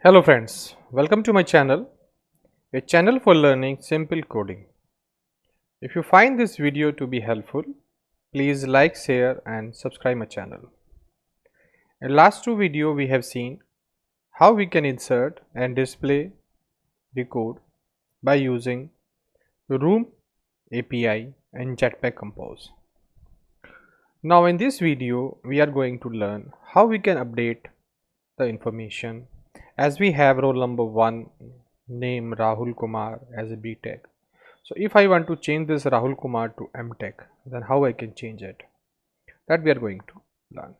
Hello friends, welcome to my channel, a channel for learning simple coding. If you find this video to be helpful, please like, share and subscribe my channel. In last two videos we have seen how we can insert and display the code by using Room API and Jetpack Compose. Now in this video we are going to learn how we can update the information as we have roll number 1 name Rahul Kumar as a BTech. So if I want to change this Rahul Kumar to MTech, then how I can change it? That we are going to learn.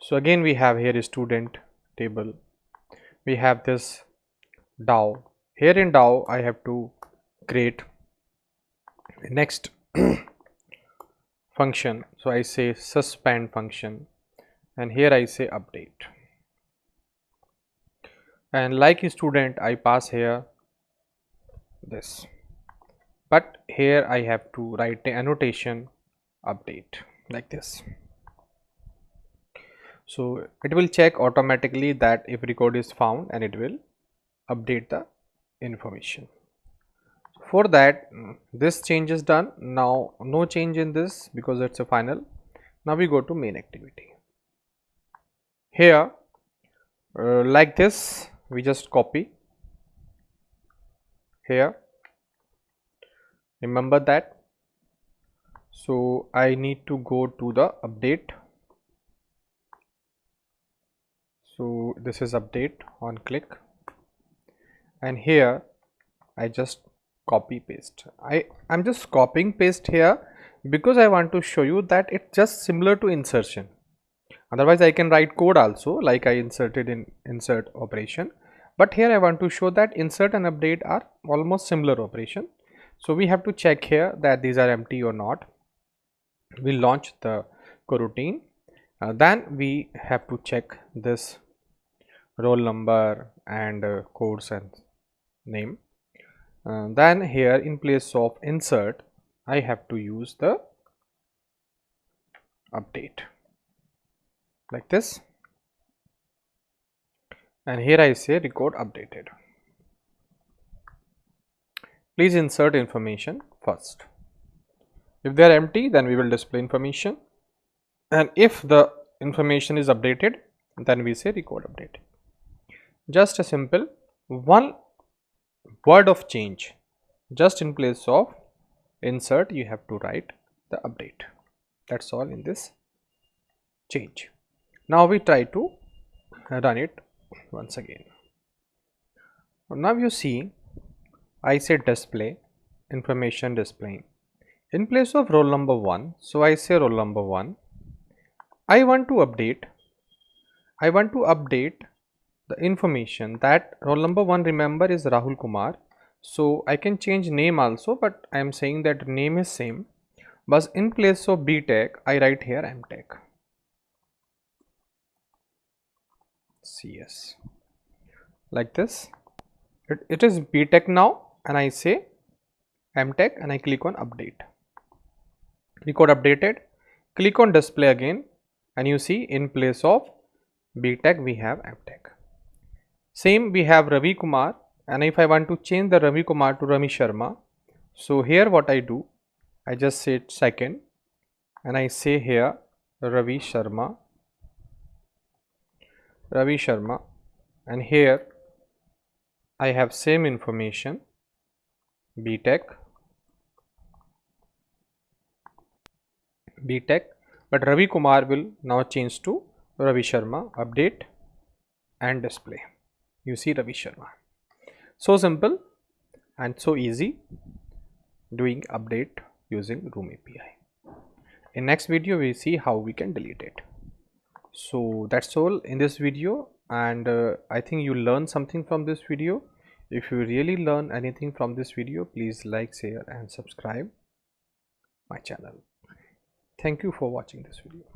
So again we have here a student table. We have this DAO. Here in DAO I have to create a next function. So I say suspend function and here I say update. And like a student I pass here this, but here I have to write the annotation update like this. So it will check automatically that if record is found and it will update the information. For that this change is done. Now no change in this because it's a final. Now we go to main activity. Here like this we just copy here, remember that. So I need to go to the update. So this is update, on click, and here I just copy paste. I'm just copying paste here because I want to show you that it's just similar to insertion. Otherwise I can write code also like I inserted in insert operation, but here I want to show that insert and update are almost similar operation. So we have to check here that these are empty or not. We launch the coroutine, then we have to check this roll number and course and name. Then here in place of insert I have to use the update like this, and here I say record updated. Please insert information first. If they are empty, then we will display information, and if the information is updated, then we say record update. Just a simple one word of change. Just in place of insert you have to write the update. That's all in this change. Now we try to run it once again. Now you see I say display information displaying in place of roll number 1. So I say roll number 1. I want to update the information that roll number 1, remember, is Rahul Kumar. So I can change name also, but I am saying that name is same, but in place of BTech I write here MTech CS like this. It is BTech now, and I say MTech and I click on update. Record updated. Click on display again, and you see in place of BTech we have MTech. Same we have Ravi Kumar, and if I want to change the Ravi Kumar to Rami Sharma, so here what I do, I just say second and I say here Ravi Sharma, and here I have same information BTech, but Ravi Kumar will now change to Ravi Sharma. Update and display. You see Ravi Sharma. So simple and so easy doing update using Room API. In next video we see how we can delete it. So that's all in this video, and I think you learned something from this video. If you really learn anything from this video, please like, share and subscribe my channel. Thank you for watching this video.